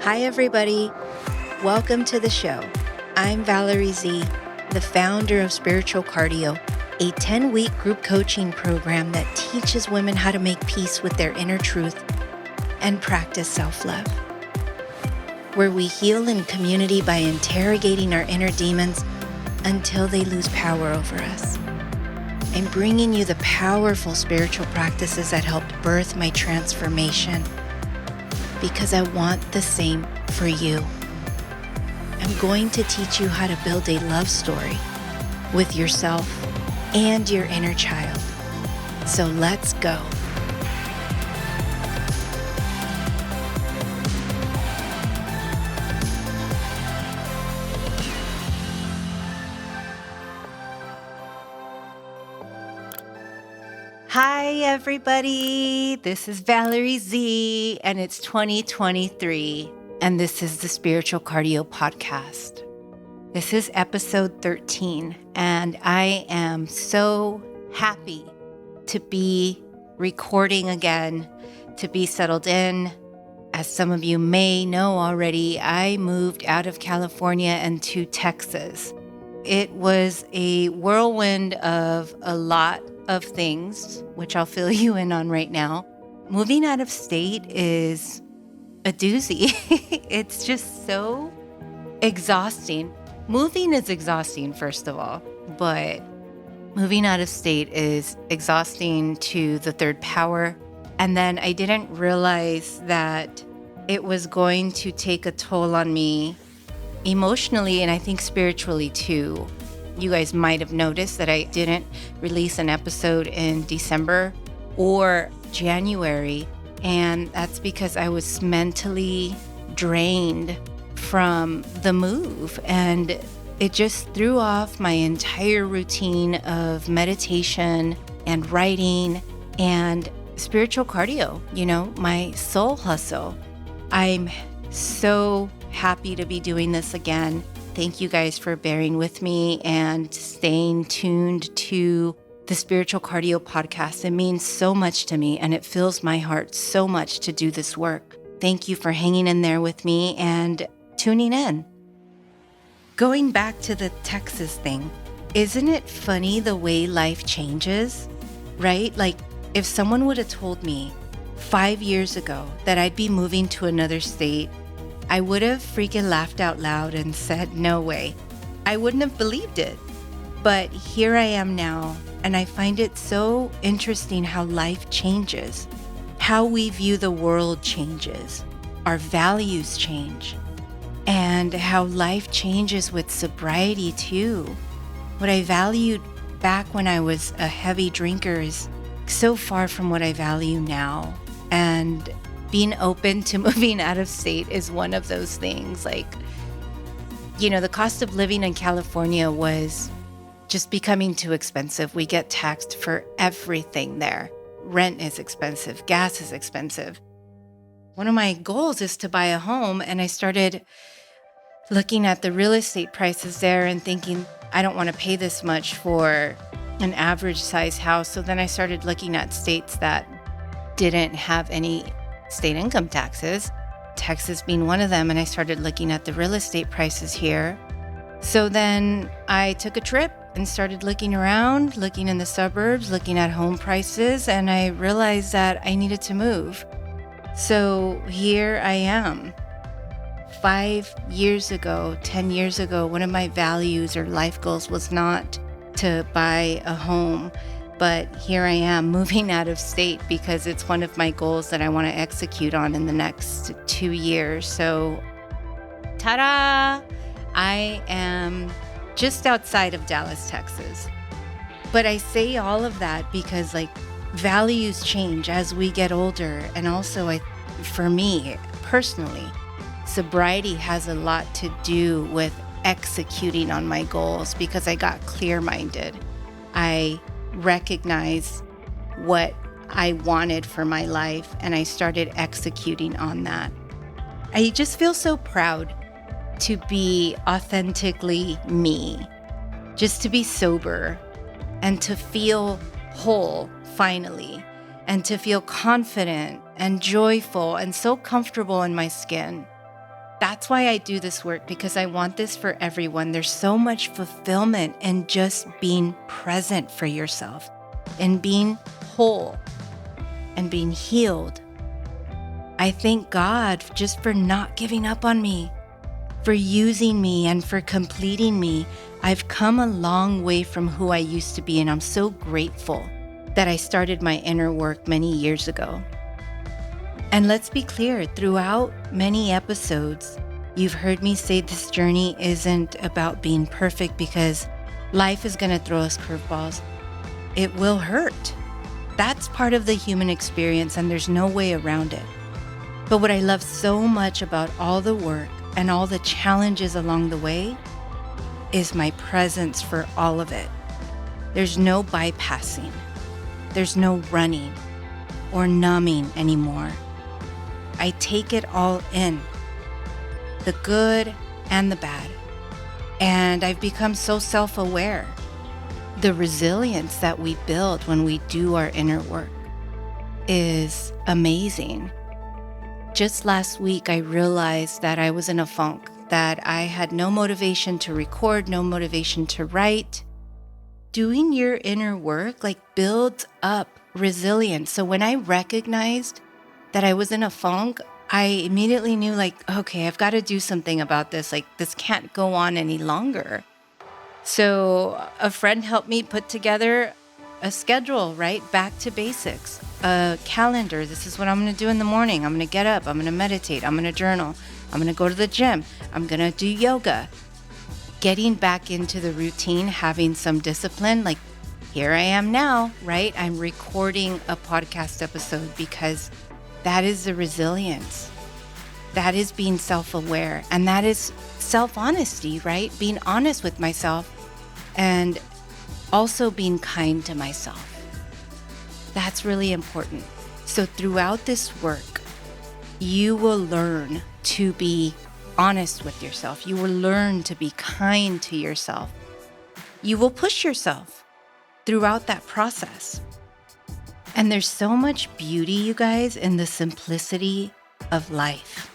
Hi, everybody. Welcome to the show. I'm Valerie Z, the founder of Spiritual Cardio, a 10-week group coaching program that teaches women how to make peace with their inner truth and practice self-love, where we heal in community by interrogating our inner demons until they lose power over us. I'm bringing you the powerful spiritual practices that helped birth my transformation because I want the same for you. I'm going to teach you how to build a love story with yourself and your inner child. So let's go. Hi, everybody. This is Valerie Z, and it's 2023, and this is the Spiritual Cardio Podcast. This is episode 13, and I am so happy to be recording again, to be settled in. As some of you may know already, I moved out of California and to Texas. It was a whirlwind of a lot of things, which I'll fill you in on right now. Moving out of state is a doozy. It's just so exhausting. Moving is exhausting, first of all, but moving out of state is exhausting to the third power. And then I didn't realize that it was going to take a toll on me emotionally and I think spiritually too. You guys might have noticed that I didn't release an episode in December or January, and that's because I was mentally drained from the move, and it just threw off my entire routine of meditation and writing and spiritual cardio, my soul hustle. I'm so happy to be doing this again. Thank you guys for bearing with me and staying tuned to the Spiritual Cardio Podcast. It means so much to me, and it fills my heart so much to do this work. Thank you for hanging in there with me and tuning in. Going back to the Texas thing, isn't it funny the way life changes, right? Like, if someone would have told me 5 years ago that I'd be moving to another state, I would have freaking laughed out loud and said, no way. I wouldn't have believed it. But here I am now, and I find it so interesting how life changes. How we view the world changes. Our values change. And how life changes with sobriety too. What I valued back when I was a heavy drinker is so far from what I value now. And being open to moving out of state is one of those things. Like, the cost of living in California was just becoming too expensive. We get taxed for everything there. Rent is expensive. Gas is expensive. One of my goals is to buy a home, and I started looking at the real estate prices there and thinking, I don't want to pay this much for an average size house. So then I started looking at states that didn't have any state income taxes, Texas being one of them, and I started looking at the real estate prices here. So then I took a trip and started looking around, looking in the suburbs, looking at home prices, and I realized that I needed to move. So here I am. 5 years ago, 10 years ago, one of my values or life goals was not to buy a home. But here I am moving out of state because it's one of my goals that I want to execute on in the next 2 years. So, ta-da! I am just outside of Dallas, Texas. But I say all of that because values change as we get older. And also for me personally, sobriety has a lot to do with executing on my goals because I got clear-minded. I recognize what I wanted for my life, and I started executing on that. I just feel so proud to be authentically me, just to be sober and to feel whole finally, and to feel confident and joyful and so comfortable in my skin. That's why I do this work, because I want this for everyone. There's so much fulfillment in just being present for yourself and being whole and being healed. I thank God just for not giving up on me, for using me and for completing me. I've come a long way from who I used to be, and I'm so grateful that I started my inner work many years ago. And let's be clear, throughout many episodes, you've heard me say this journey isn't about being perfect, because life is going to throw us curveballs. It will hurt. That's part of the human experience, and there's no way around it. But what I love so much about all the work and all the challenges along the way is my presence for all of it. There's no bypassing. There's no running or numbing anymore. I take it all in, the good and the bad. And I've become so self-aware. The resilience that we build when we do our inner work is amazing. Just last week, I realized that I was in a funk, that I had no motivation to record, no motivation to write. Doing your inner work builds up resilience. So when I recognized that I was in a funk, I immediately knew okay, I've got to do something about this. This can't go on any longer. So a friend helped me put together a schedule, right? Back to basics, a calendar. This is what I'm going to do in the morning. I'm going to get up. I'm going to meditate. I'm going to journal. I'm going to go to the gym. I'm going to do yoga. Getting back into the routine, having some discipline, here I am now, right? I'm recording a podcast episode because that is the resilience. That is being self-aware, and that is self-honesty, right? Being honest with myself and also being kind to myself. That's really important. So throughout this work, you will learn to be honest with yourself. You will learn to be kind to yourself. You will push yourself throughout that process. And there's so much beauty, you guys, in the simplicity of life.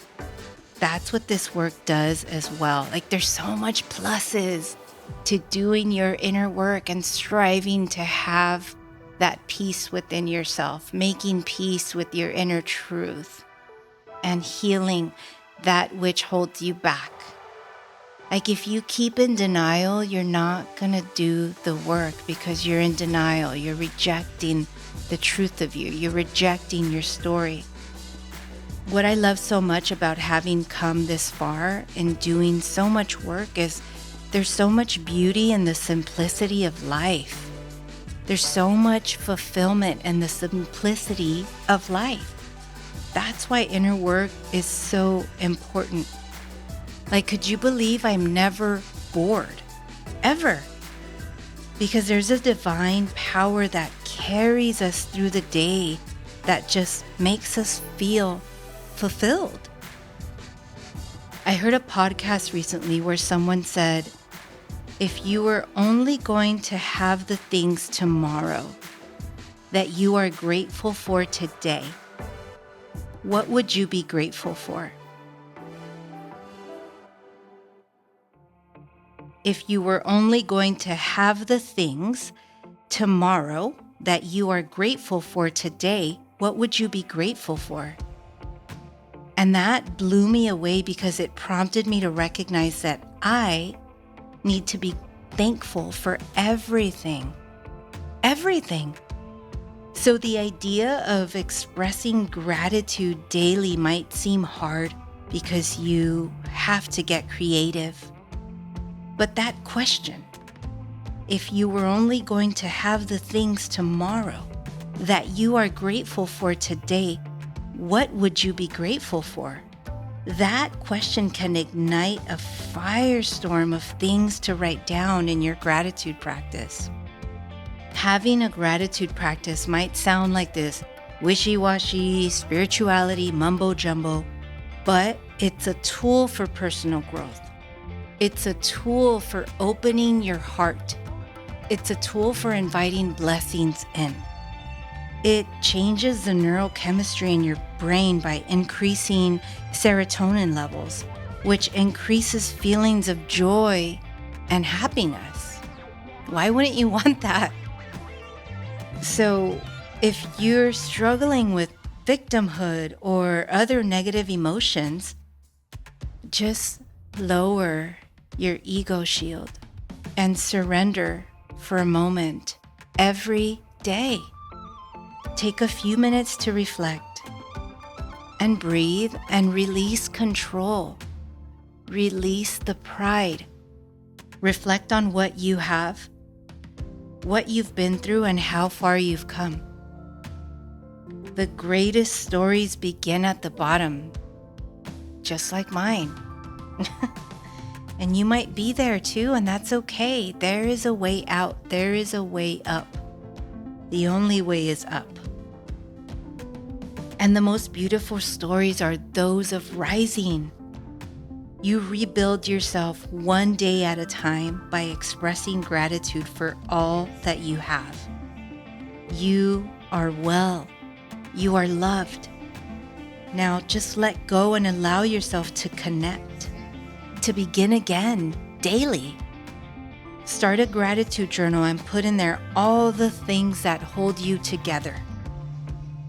That's what this work does as well. There's so much pluses to doing your inner work and striving to have that peace within yourself, making peace with your inner truth and healing that which holds you back. If you keep in denial, you're not going to do the work because you're in denial. You're rejecting the truth of you. You're rejecting your story. What I love so much about having come this far and doing so much work is there's so much beauty in the simplicity of life. There's so much fulfillment in the simplicity of life. That's why inner work is so important. Could you believe I'm never bored? Ever. Because there's a divine power that carries us through the day that just makes us feel fulfilled. I heard a podcast recently where someone said, if you were only going to have the things tomorrow that you are grateful for today, what would you be grateful for? If you were only going to have the things tomorrow that you are grateful for today, what would you be grateful for? And that blew me away because it prompted me to recognize that I need to be thankful for everything. Everything. So the idea of expressing gratitude daily might seem hard because you have to get creative. But that question, if you were only going to have the things tomorrow that you are grateful for today, what would you be grateful for? That question can ignite a firestorm of things to write down in your gratitude practice. Having a gratitude practice might sound like this wishy-washy spirituality mumbo-jumbo, but it's a tool for personal growth. It's a tool for opening your heart. It's a tool for inviting blessings in. It changes the neurochemistry in your brain by increasing serotonin levels, which increases feelings of joy and happiness. Why wouldn't you want that? So if you're struggling with victimhood or other negative emotions, just lower your ego shield and surrender for a moment every day. Take a few minutes to reflect and breathe and release control. Release the pride. Reflect on what you have, what you've been through, and how far you've come. The greatest stories begin at the bottom, just like mine. And you might be there too, and that's okay. There is a way out. There is a way up. The only way is up. And the most beautiful stories are those of rising. You rebuild yourself one day at a time by expressing gratitude for all that you have. You are well. You are loved. Now just let go and allow yourself to connect, to begin again daily. Start a gratitude journal and put in there all the things that hold you together.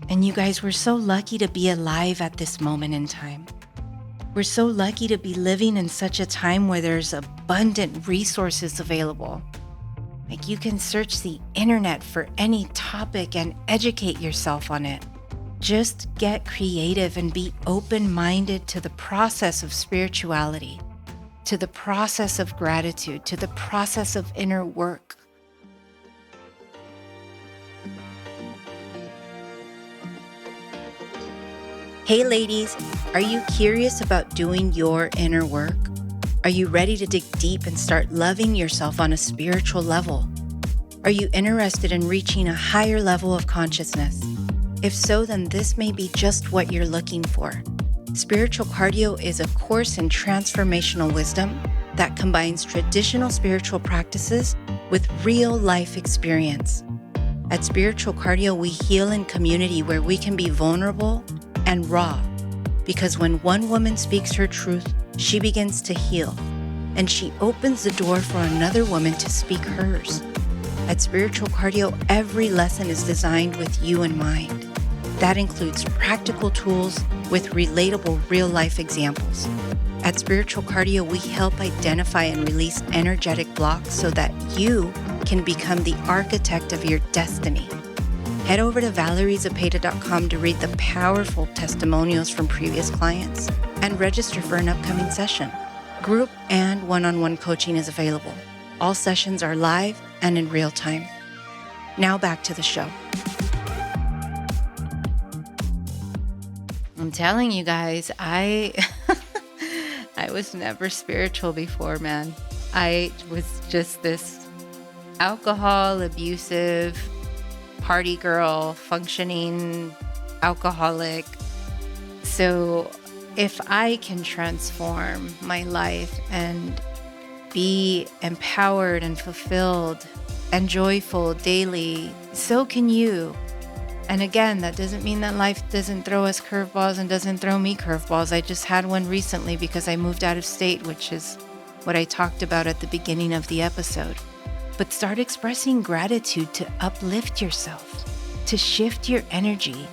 And you guys, we're so lucky to be alive at this moment in time. We're so lucky to be living in such a time where there's abundant resources available. Like, you can search the internet for any topic and educate yourself on it. Just get creative and be open-minded to the process of spirituality, to the process of gratitude, to the process of inner work. Hey ladies, are you curious about doing your inner work? Are you ready to dig deep and start loving yourself on a spiritual level? Are you interested in reaching a higher level of consciousness? If so, then this may be just what you're looking for. Spiritual Cardio is a course in transformational wisdom that combines traditional spiritual practices with real life experience. At Spiritual Cardio, we heal in community where we can be vulnerable and raw, because when one woman speaks her truth, she begins to heal, and she opens the door for another woman to speak hers. At Spiritual Cardio, every lesson is designed with you in mind. That includes practical tools with relatable real-life examples. At Spiritual Cardio, we help identify and release energetic blocks so that you can become the architect of your destiny. Head over to valeriezepeda.com to read the powerful testimonials from previous clients and register for an upcoming session. Group and one-on-one coaching is available. All sessions are live and in real time. Now back to the show. I'm telling you guys, I was never spiritual before, man. I was just this alcohol abusive party girl, functioning alcoholic. So if I can transform my life and be empowered and fulfilled and joyful daily, so can you. And again, that doesn't mean that life doesn't throw us curveballs and doesn't throw me curveballs. I just had one recently because I moved out of state, which is what I talked about at the beginning of the episode. But start expressing gratitude to uplift yourself, to shift your energy,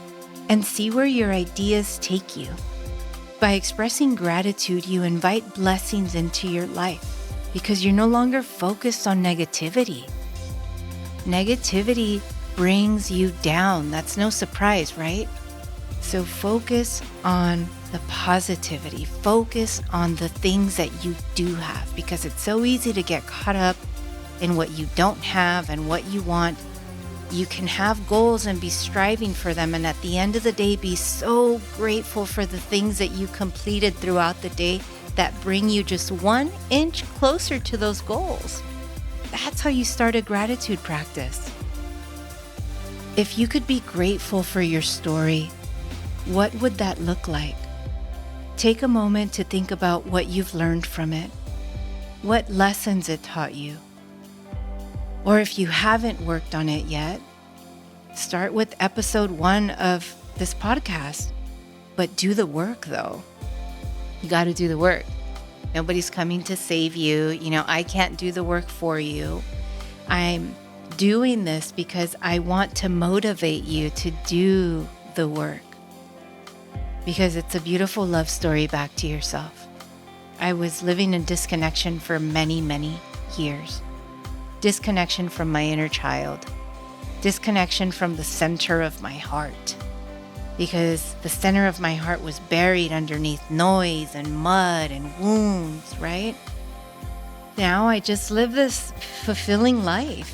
and see where your ideas take you. By expressing gratitude, you invite blessings into your life because you're no longer focused on negativity. Negativity brings you down. That's no surprise, right? So focus on the positivity. Focus on the things that you do have, because it's so easy to get caught up in what you don't have and what you want. You can have goals and be striving for them, and at the end of the day, be so grateful for the things that you completed throughout the day that bring you just 1 inch closer to those goals. That's how you start a gratitude practice. If you could be grateful for your story, what would that look like? Take a moment to think about what you've learned from it, what lessons it taught you. Or if you haven't worked on it yet, start with episode 1 of this podcast. But do the work, though. You got to do the work. Nobody's coming to save you. I can't do the work for you. I'm doing this because I want to motivate you to do the work. Because it's a beautiful love story back to yourself. I was living in disconnection for many, many years. Disconnection from my inner child. Disconnection from the center of my heart. Because the center of my heart was buried underneath noise and mud and wounds, right? Now I just live this fulfilling life.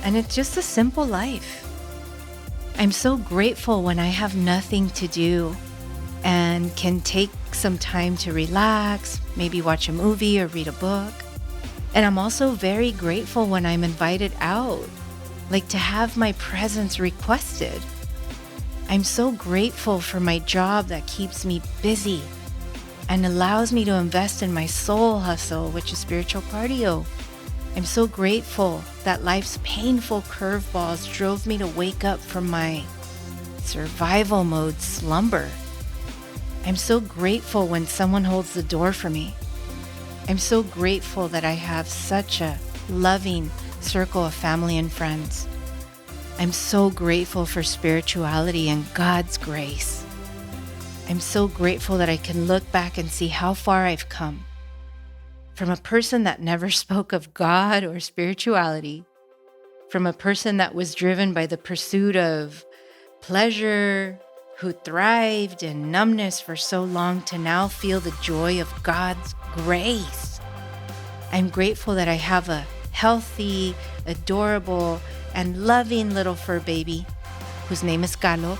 And it's just a simple life. I'm so grateful when I have nothing to do and can take some time to relax, maybe watch a movie or read a book. And I'm also very grateful when I'm invited out, like to have my presence requested. I'm so grateful for my job that keeps me busy and allows me to invest in my soul hustle, which is spiritual cardio. I'm so grateful that life's painful curveballs drove me to wake up from my survival mode slumber. I'm so grateful when someone holds the door for me. I'm so grateful that I have such a loving circle of family and friends. I'm so grateful for spirituality and God's grace. I'm so grateful that I can look back and see how far I've come. From a person that never spoke of God or spirituality, from a person that was driven by the pursuit of pleasure, who thrived in numbness for so long, to now feel the joy of God's grace. I'm grateful that I have a healthy, adorable, and loving little fur baby whose name is Galo,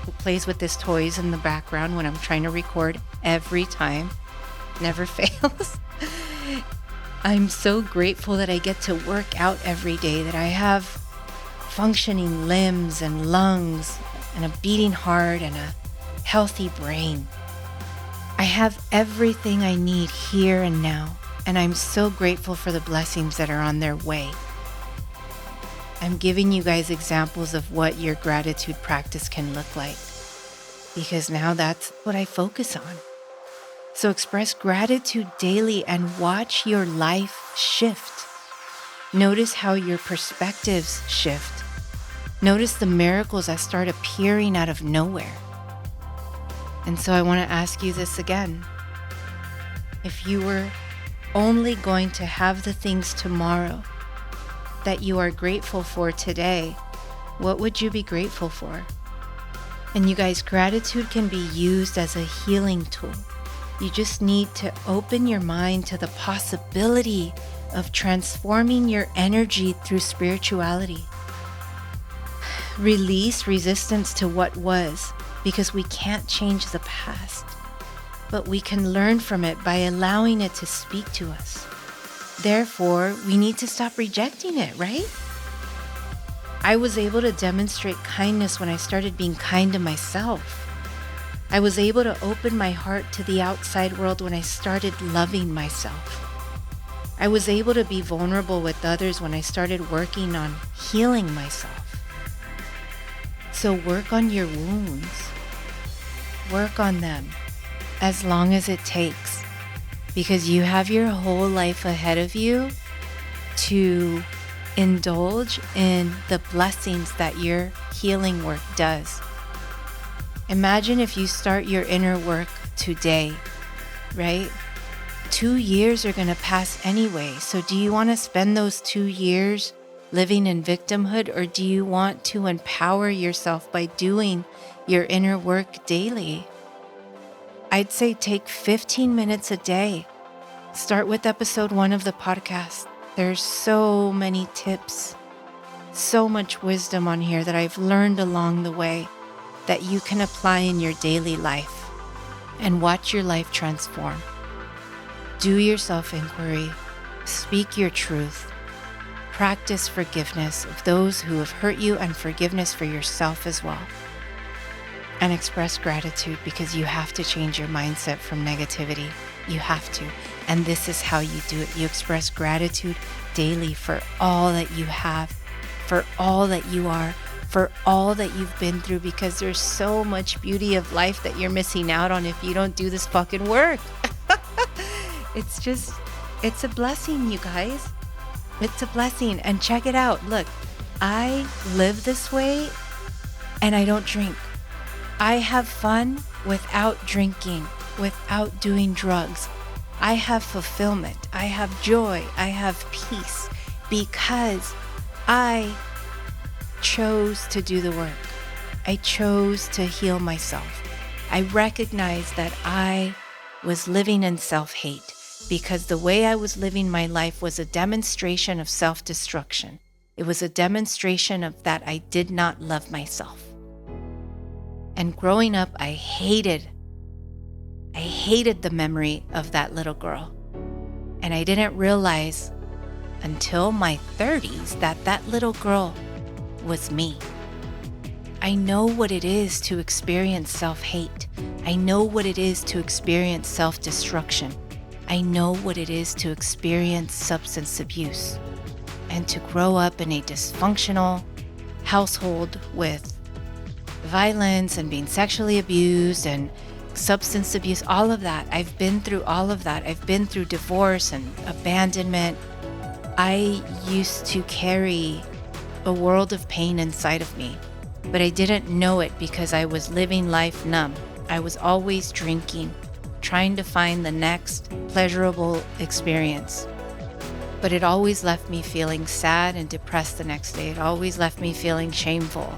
who plays with his toys in the background when I'm trying to record every time. Never fails. I'm so grateful that I get to work out every day, that I have functioning limbs and lungs and a beating heart and a healthy brain. I have everything I need here and now, and I'm so grateful for the blessings that are on their way. I'm giving you guys examples of what your gratitude practice can look like, because now that's what I focus on. So express gratitude daily and watch your life shift. Notice how your perspectives shift. Notice the miracles that start appearing out of nowhere. And so I want to ask you this again. If you were only going to have the things tomorrow that you are grateful for today, what would you be grateful for? And you guys, gratitude can be used as a healing tool. You just need to open your mind to the possibility of transforming your energy through spirituality. Release resistance to what was, because we can't change the past, but we can learn from it by allowing it to speak to us. Therefore, we need to stop rejecting it, right? I was able to demonstrate kindness when I started being kind to myself. I was able to open my heart to the outside world when I started loving myself. I was able to be vulnerable with others when I started working on healing myself. So work on your wounds. Work on them as long as it takes, because you have your whole life ahead of you to indulge in the blessings that your healing work does. Imagine if you start your inner work today, right? 2 years are going to pass anyway. So do you want to spend those 2 years living in victimhood, or do you want to empower yourself by doing your inner work daily? I'd say take 15 minutes a day. Start with episode 1 of the podcast. There's so many tips, so much wisdom on here that I've learned along the way that you can apply in your daily life and watch your life transform. Do your self-inquiry, speak your truth, practice forgiveness of those who have hurt you and forgiveness for yourself as well. And express gratitude, because you have to change your mindset from negativity. You have to. And this is how you do it. You express gratitude daily for all that you have, for all that you are, for all that you've been through, because there's so much beauty of life that you're missing out on if you don't do this fucking work. It's a blessing, you guys. It's a blessing. And check it out. Look, I live this way and I don't drink. I have fun without drinking, without doing drugs. I have fulfillment. I have joy. I have peace because I chose to do the work. I chose to heal myself. I recognized that I was living in self-hate because the way I was living my life was a demonstration of self-destruction. It was a demonstration of that I did not love myself. And growing up, I hated the memory of that little girl. And I didn't realize until my 30s that that little girl was me. I know what it is to experience self-hate. I know what it is to experience self-destruction. I know what it is to experience substance abuse and to grow up in a dysfunctional household with violence and being sexually abused and substance abuse, all of that. I've been through all of that. I've been through divorce and abandonment. I used to carry a world of pain inside of me, but I didn't know it because I was living life numb. I was always drinking, trying to find the next pleasurable experience. But it always left me feeling sad and depressed the next day. It always left me feeling shameful.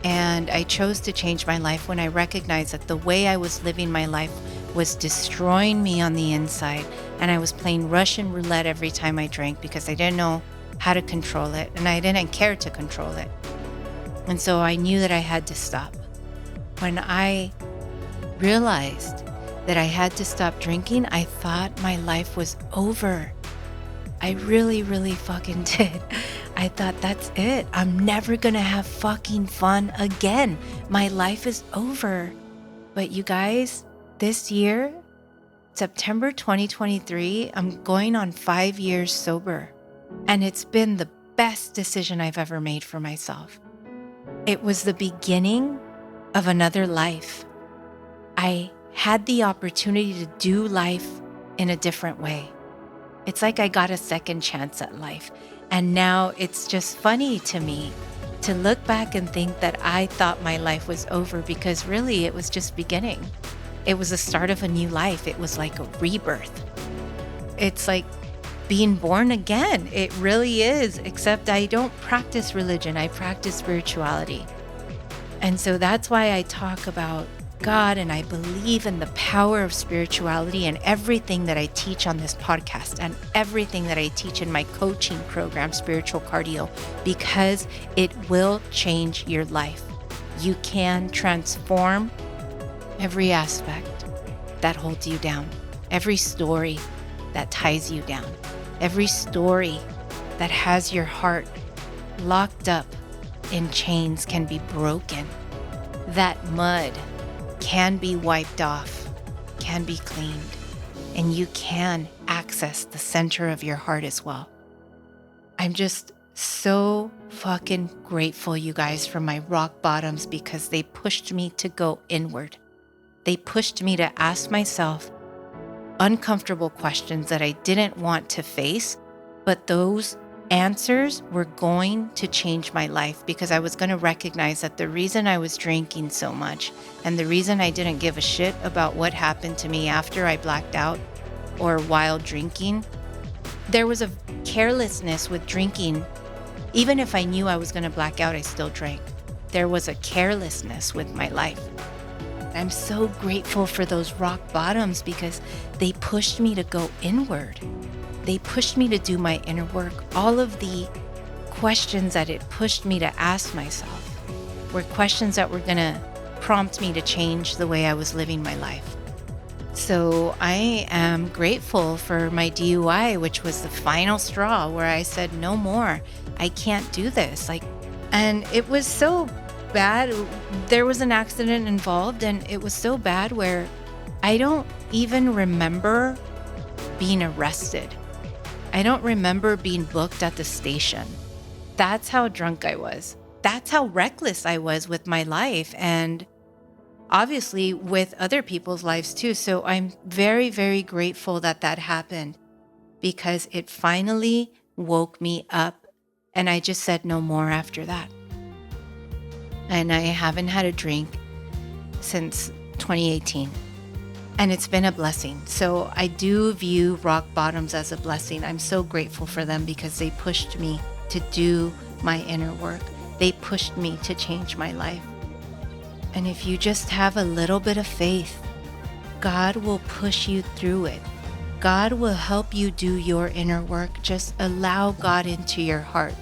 And I chose to change my life when I recognized that the way I was living my life was destroying me on the inside. And I was playing Russian roulette every time I drank because I didn't know how to control it and I didn't care to control it. And so I knew that I had to stop. When I realized that I had to stop drinking, I thought my life was over. I really, really fucking did. I thought, that's it. I'm never gonna have fucking fun again. My life is over. But you guys, this year, September 2023, I'm going on 5 years sober. And it's been the best decision I've ever made for myself. It was the beginning of another life. I had the opportunity to do life in a different way. It's like I got a second chance at life. And now it's just funny to me to look back and think that I thought my life was over because really it was just beginning. It was the start of a new life. It was like a rebirth. It's like being born again. It really is, except I don't practice religion. I practice spirituality. And so that's why I talk about God, and I believe in the power of spirituality and everything that I teach on this podcast and everything that I teach in my coaching program, Spiritual Cardio, because it will change your life. You can transform every aspect that holds you down, every story that ties you down, every story that has your heart locked up in chains can be broken. That mud can be wiped off, can be cleaned, and you can access the center of your heart as well. I'm just so fucking grateful, you guys, for my rock bottoms because they pushed me to go inward. They pushed me to ask myself uncomfortable questions that I didn't want to face, but those answers were going to change my life because I was going to recognize that the reason I was drinking so much and the reason I didn't give a shit about what happened to me after I blacked out or while drinking, there was a carelessness with drinking. Even if I knew I was going to black out, I still drank. There was a carelessness with my life. I'm so grateful for those rock bottoms because they pushed me to go inward. They pushed me to do my inner work. All of the questions that it pushed me to ask myself were questions that were going to prompt me to change the way I was living my life. So I am grateful for my DUI, which was the final straw where I said, no more. I can't do this. And it was so bad. There was an accident involved, and it was so bad where I don't even remember being arrested. I don't remember being booked at the station. That's how drunk I was. That's how reckless I was with my life. And obviously with other people's lives too. So I'm very, very grateful that that happened, because it finally woke me up, and I just said no more after that. And I haven't had a drink since 2018. And it's been a blessing. So I do view rock bottoms as a blessing. I'm so grateful for them because they pushed me to do my inner work. They pushed me to change my life. And if you just have a little bit of faith, God will push you through it. God will help you do your inner work. Just allow God into your heart.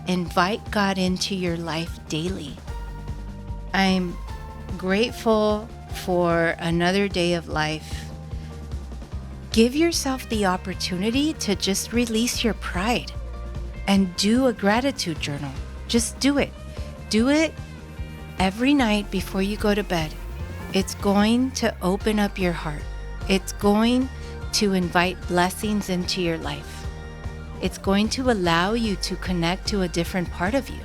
Invite God into your life daily. I'm grateful for another day of life. Give yourself the opportunity to just release your pride and do a gratitude journal. Just do it. Do it every night before you go to bed. It's going to open up your heart. It's going to invite blessings into your life. It's going to allow you to connect to a different part of you.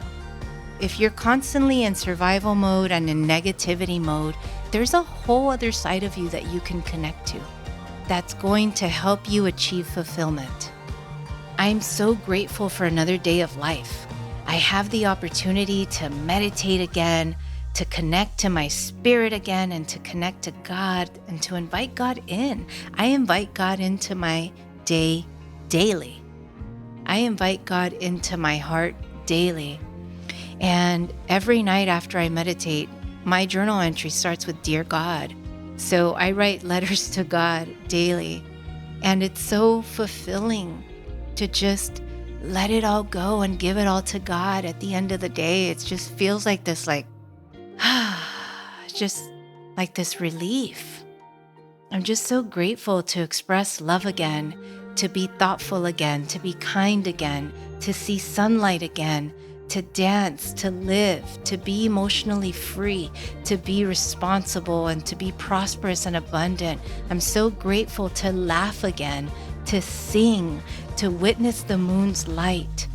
If you're constantly in survival mode and in negativity mode, there's a whole other side of you that you can connect to that's going to help you achieve fulfillment. I'm so grateful for another day of life. I have the opportunity to meditate again, to connect to my spirit again, and to connect to God and to invite God in. I invite God into my day daily. I invite God into my heart daily. And every night after I meditate, my journal entry starts with Dear God. So I write letters to God daily. And it's so fulfilling to just let it all go and give it all to God at the end of the day. It just feels like this, just like this relief. I'm just so grateful to express love again, to be thoughtful again, to be kind again, to see sunlight again, to dance, to live, to be emotionally free, to be responsible, and to be prosperous and abundant. I'm so grateful to laugh again, to sing, to witness the moon's light.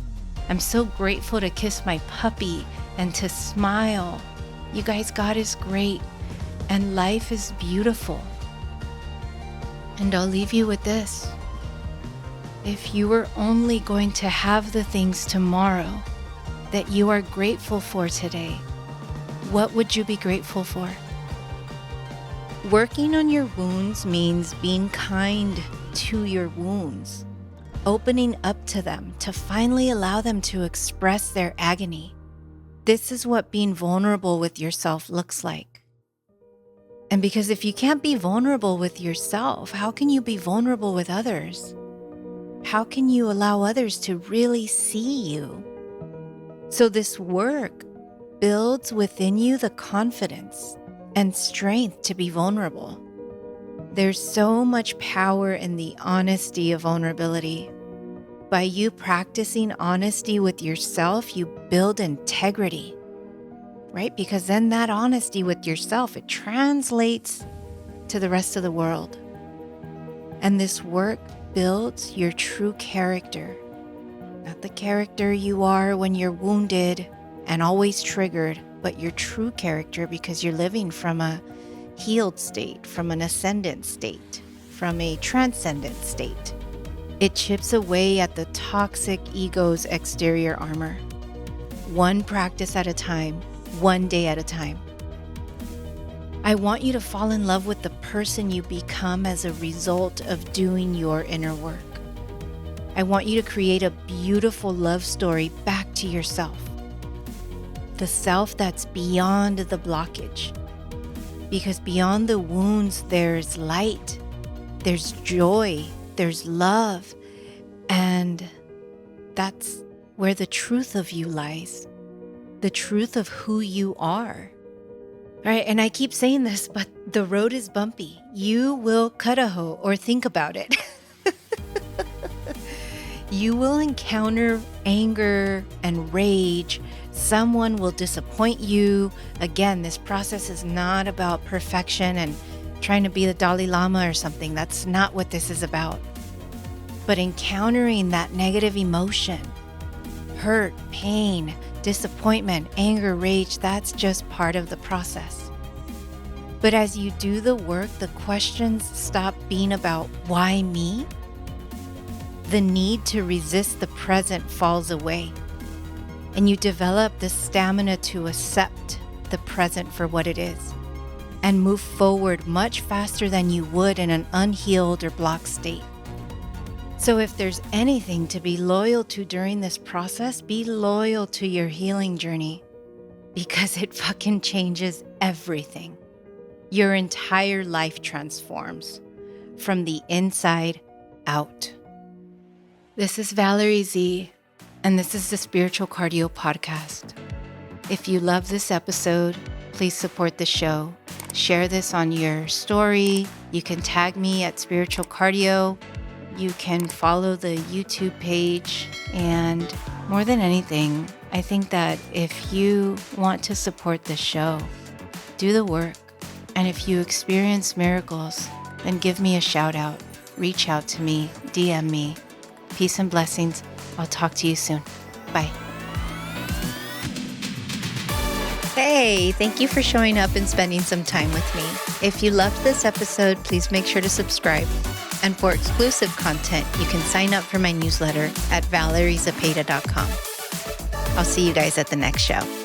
I'm so grateful to kiss my puppy and to smile. You guys, God is great and life is beautiful. And I'll leave you with this. If you were only going to have the things tomorrow that you are grateful for today, what would you be grateful for? Working on your wounds means being kind to your wounds, opening up to them to finally allow them to express their agony. This is what being vulnerable with yourself looks like. And because if you can't be vulnerable with yourself, how can you be vulnerable with others? How can you allow others to really see you? So this work builds within you the confidence and strength to be vulnerable. There's so much power in the honesty of vulnerability. By you practicing honesty with yourself, you build integrity, right? Because then that honesty with yourself, it translates to the rest of the world. And this work builds your true character. Not the character you are when you're wounded and always triggered, but your true character because you're living from a healed state, from an ascendant state, from a transcendent state. It chips away at the toxic ego's exterior armor. One practice at a time, one day at a time. I want you to fall in love with the person you become as a result of doing your inner work. I want you to create a beautiful love story back to yourself. The self that's beyond the blockage. Because beyond the wounds, there's light, there's joy, there's love, and that's where the truth of you lies. The truth of who you are. All right, and I keep saying this, but the road is bumpy. You will cut a hoe or think about it. You will encounter anger and rage. Someone will disappoint you. Again, this process is not about perfection and trying to be the Dalai Lama or something. That's not what this is about. But encountering that negative emotion, hurt, pain, disappointment, anger, rage, that's just part of the process. But as you do the work, the questions stop being about why me. The need to resist the present falls away, and you develop the stamina to accept the present for what it is and move forward much faster than you would in an unhealed or blocked state. So if there's anything to be loyal to during this process, be loyal to your healing journey, because it fucking changes everything. Your entire life transforms from the inside out. This is Valerie Z, and this is the Spiritual Cardio Podcast. If you love this episode, please support the show. Share this on your story. You can tag me at Spiritual Cardio. You can follow the YouTube page. And more than anything, I think that if you want to support the show, do the work. And if you experience miracles, then give me a shout out. Reach out to me, DM me. Peace and blessings. I'll talk to you soon. Bye. Hey, thank you for showing up and spending some time with me. If you loved this episode, please make sure to subscribe. And for exclusive content, you can sign up for my newsletter at valeriezapeta.com. I'll see you guys at the next show.